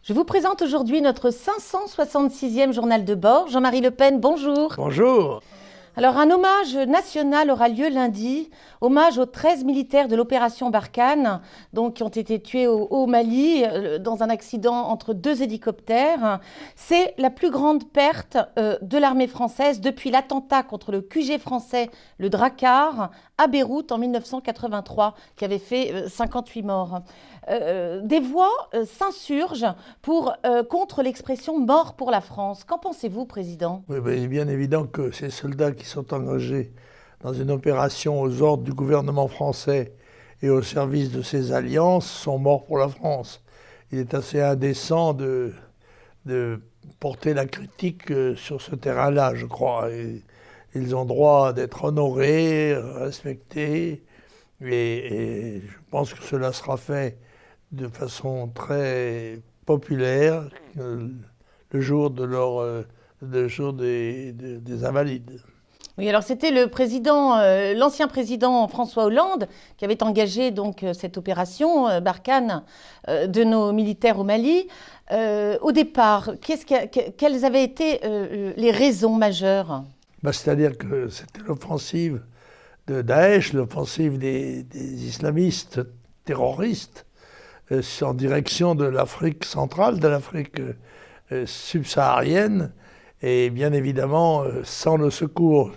Je vous présente aujourd'hui notre 566e journal de bord. Jean-Marie Le Pen, bonjour. Bonjour. Alors, un hommage national aura lieu lundi, hommage aux 13 militaires de l'opération Barkhane, donc, qui ont été tués au Mali dans un accident entre deux hélicoptères. C'est la plus grande perte de l'armée française depuis l'attentat contre le QG français, le Drakkar, à Beyrouth en 1983, qui avait fait 58 morts. Des voix s'insurgent contre l'expression « mort pour la France ». Qu'en pensez-vous, Président ? Oui, il est bien évident que ces soldats qui sont engagés dans une opération aux ordres du gouvernement français et au service de ses alliances sont morts pour la France. Il est assez indécent de porter la critique sur ce terrain-là, je crois. Et ils ont droit d'être honorés, respectés, et je pense que cela sera fait de façon très populaire le jour des Invalides. Oui, alors c'était l'ancien président François Hollande qui avait engagé donc cette opération Barkhane de nos militaires au Mali. Au départ, quelles avaient été les raisons majeures ? C'est-à-dire que c'était l'offensive de Daesh, l'offensive des islamistes terroristes en direction de l'Afrique centrale, de l'Afrique subsaharienne. Et bien évidemment, sans le secours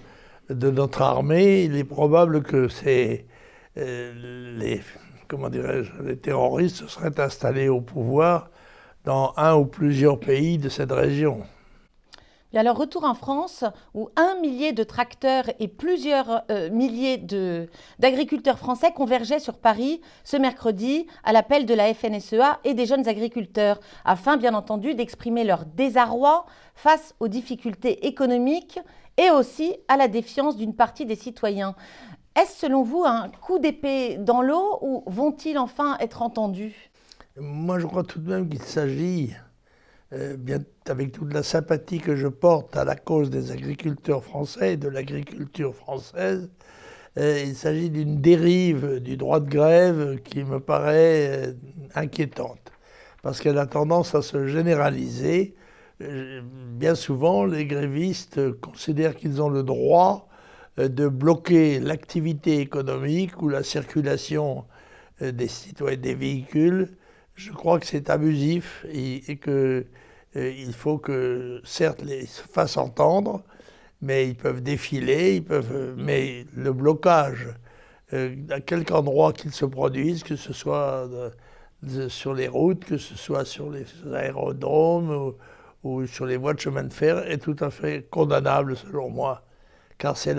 de notre armée, il est probable que les terroristes se seraient installés au pouvoir dans un ou plusieurs pays de cette région. Et alors, retour en France, où 1 millier de tracteurs et plusieurs milliers d'agriculteurs français convergeaient sur Paris ce mercredi à l'appel de la FNSEA et des jeunes agriculteurs, afin bien entendu d'exprimer leur désarroi face aux difficultés économiques et aussi à la défiance d'une partie des citoyens. Est-ce selon vous un coup d'épée dans l'eau ou vont-ils enfin être entendus ? Moi, je crois tout de même qu'il s'agit, bien avec toute la sympathie que je porte à la cause des agriculteurs français et de l'agriculture française, il s'agit d'une dérive du droit de grève qui me paraît inquiétante, parce qu'elle a tendance à se généraliser. Bien souvent, les grévistes considèrent qu'ils ont le droit de bloquer l'activité économique ou la circulation des citoyens des véhicules. Je crois que c'est abusif et que il faut que, certes, ils se fassent entendre, mais ils peuvent défiler, mais le blocage, à quelque endroit qu'il se produise, que ce soit sur les routes, que ce soit sur les aérodromes ou sur les voies de chemin de fer, est tout à fait condamnable, selon moi, car c'est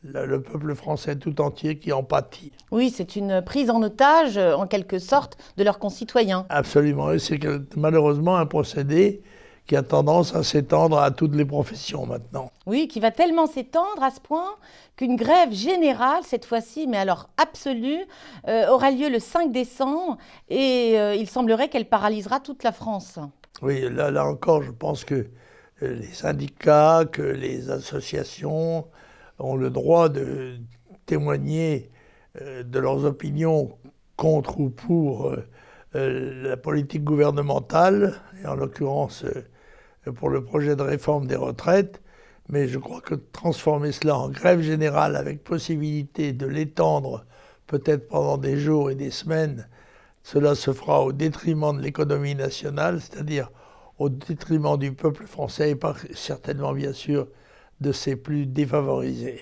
le peuple français tout entier qui en pâtit. Oui, c'est une prise en otage, en quelque sorte, de leurs concitoyens. Absolument, et c'est malheureusement un procédé qui a tendance à s'étendre à toutes les professions maintenant. Oui, qui va tellement s'étendre à ce point qu'une grève générale, cette fois-ci, mais alors absolue, aura lieu le 5 décembre et il semblerait qu'elle paralysera toute la France. Oui, là encore, je pense que les syndicats, que les associations ont le droit de témoigner de leurs opinions contre ou pour la politique gouvernementale, et en l'occurrence pour le projet de réforme des retraites. Mais je crois que transformer cela en grève générale avec possibilité de l'étendre peut-être pendant des jours et des semaines, cela se fera au détriment de l'économie nationale, c'est-à-dire au détriment du peuple français et pas certainement, bien sûr, de ses plus défavorisés.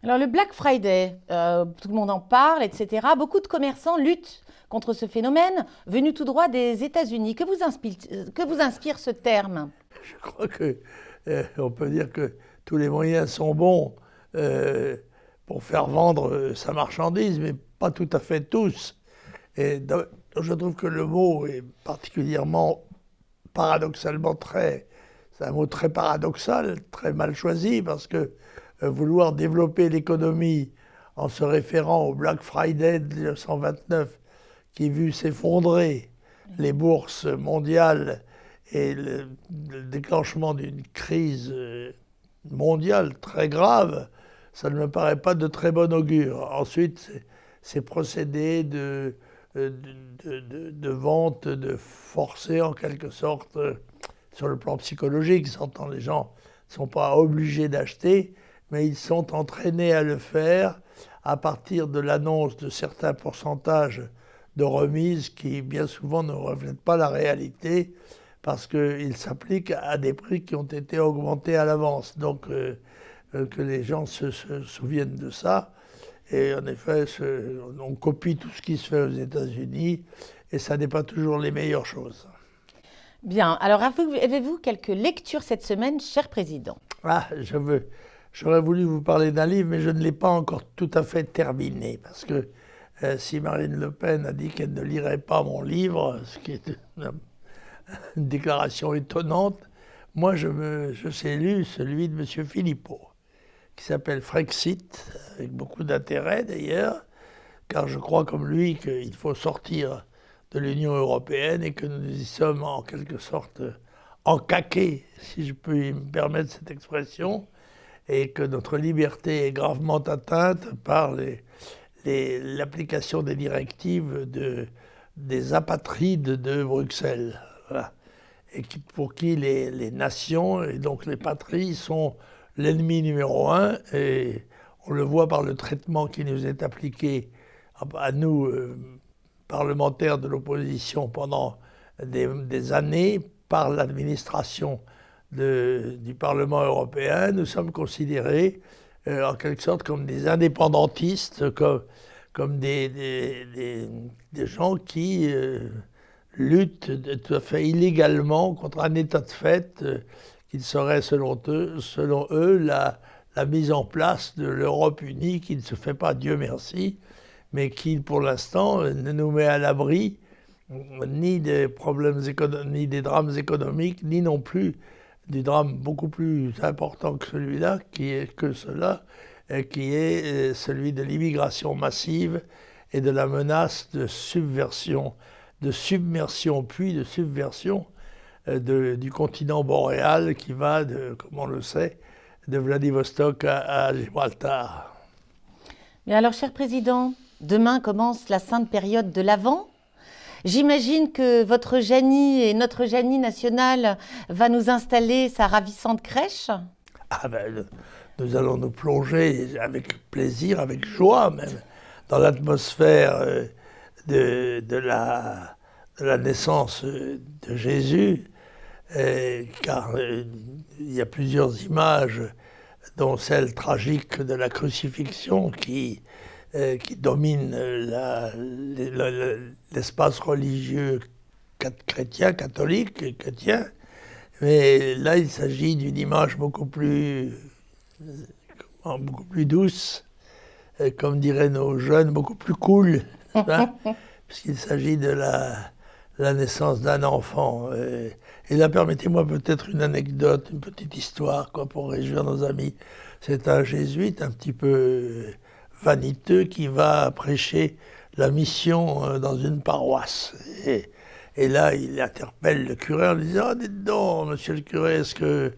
Alors le Black Friday, tout le monde en parle, etc. Beaucoup de commerçants luttent contre ce phénomène venu tout droit des États-Unis. Que vous inspire ce terme ? Je crois qu'on peut dire que tous les moyens sont bons pour faire vendre sa marchandise, mais pas tout à fait tous. Et je trouve que le mot est particulièrement, paradoxalement, c'est un mot très paradoxal, très mal choisi, parce que vouloir développer l'économie en se référant au Black Friday de 1929, qui vu s'effondrer les bourses mondiales et le déclenchement d'une crise mondiale très grave, ça ne me paraît pas de très bon augure. Ensuite, ces procédés de de vente, de forcer en quelque sorte, sur le plan psychologique, s'entend, les gens ne sont pas obligés d'acheter, mais ils sont entraînés à le faire à partir de l'annonce de certains pourcentages de remise qui bien souvent ne reflètent pas la réalité parce qu'ils s'appliquent à des prix qui ont été augmentés à l'avance. Donc que les gens se souviennent de ça. Et en effet, on copie tout ce qui se fait aux États-Unis et ça n'est pas toujours les meilleures choses. Bien, alors avez-vous quelques lectures cette semaine, cher Président? J'aurais voulu vous parler d'un livre, mais je ne l'ai pas encore tout à fait terminé, parce que si Marine Le Pen a dit qu'elle ne lirait pas mon livre, ce qui est une déclaration étonnante, moi j'ai lu celui de M. Philippot, qui s'appelle Frexit, avec beaucoup d'intérêt d'ailleurs, car je crois comme lui qu'il faut sortir de l'Union européenne et que nous y sommes en quelque sorte encaqués, si je peux me permettre cette expression, et que notre liberté est gravement atteinte par l'application des directives des apatrides de Bruxelles. Voilà. Et pour qui les nations et donc les patries sont l'ennemi numéro un, et on le voit par le traitement qui nous est appliqué à nous, parlementaires de l'opposition, pendant des années par l'administration du Parlement européen. Nous sommes considérés en quelque sorte comme des indépendantistes, comme des gens qui luttent tout à fait illégalement contre un état de fait qui serait selon eux la mise en place de l'Europe unie, qui ne se fait pas, Dieu merci, mais qui pour l'instant ne nous met à l'abri ni des problèmes ni des drames économiques, ni non plus du drame beaucoup plus important que celui-là, qui est celui de l'immigration massive et de la menace de submersion puis de subversion du continent boréal qui va, comme on le sait, de Vladivostok à Gibraltar. Mais alors, cher Président, demain commence la sainte période de l'Avent. J'imagine que votre Janie et notre Janie nationale va nous installer sa ravissante crèche. Nous allons nous plonger avec plaisir, avec joie même, dans l'atmosphère de la naissance de Jésus, car il y a plusieurs images, dont celle tragique de la crucifixion qui domine l'espace religieux chrétien, catholique et chrétien. Mais là, il s'agit d'une image beaucoup plus douce, comme diraient nos jeunes, beaucoup plus cool, puisqu'il s'agit de la naissance d'un enfant. Et là, permettez-moi peut-être une anecdote, une petite histoire, pour réjouir nos amis. C'est un jésuite un petit peu vaniteux qui va prêcher la mission dans une paroisse. Et là, il interpelle le curé en lui disant « Dites donc, monsieur le curé, est-ce que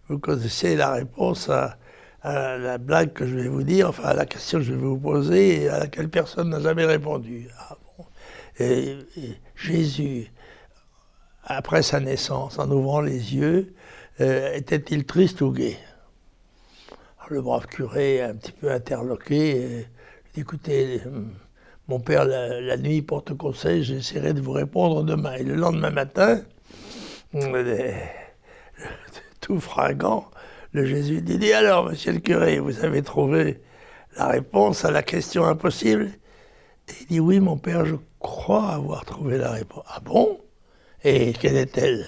vous connaissez la réponse à la blague que je vais vous dire, enfin à la question que je vais vous poser et à laquelle personne n'a jamais répondu ?» Ah bon. Et Jésus, après sa naissance, en ouvrant les yeux, était-il triste ou gai? Le brave curé, un petit peu interloqué, dit « Écoutez, mon père, la nuit porte conseil, j'essaierai de vous répondre demain. » Et le lendemain matin, tout fringant, le jésuite dit « Alors, monsieur le curé, vous avez trouvé la réponse à la question impossible ?» Et il dit « Oui, mon père, je crois avoir trouvé la réponse. »« Ah bon? Et quelle est-elle » ?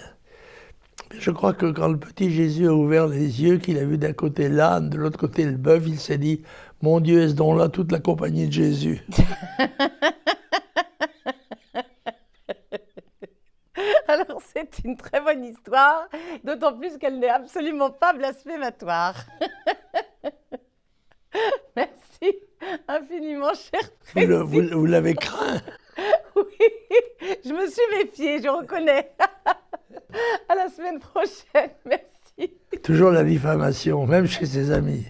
Je crois que quand le petit Jésus a ouvert les yeux, qu'il a vu d'un côté l'âne, de l'autre côté le bœuf, il s'est dit « Mon Dieu, est-ce donc là toute la compagnie de Jésus ?» Alors c'est une très bonne histoire, d'autant plus qu'elle n'est absolument pas blasphématoire. Merci infiniment, cher président. Vous l'avez craint? Oui, je me suis méfiée, je reconnais. À la semaine prochaine, merci. Toujours la diffamation, même chez ses amis.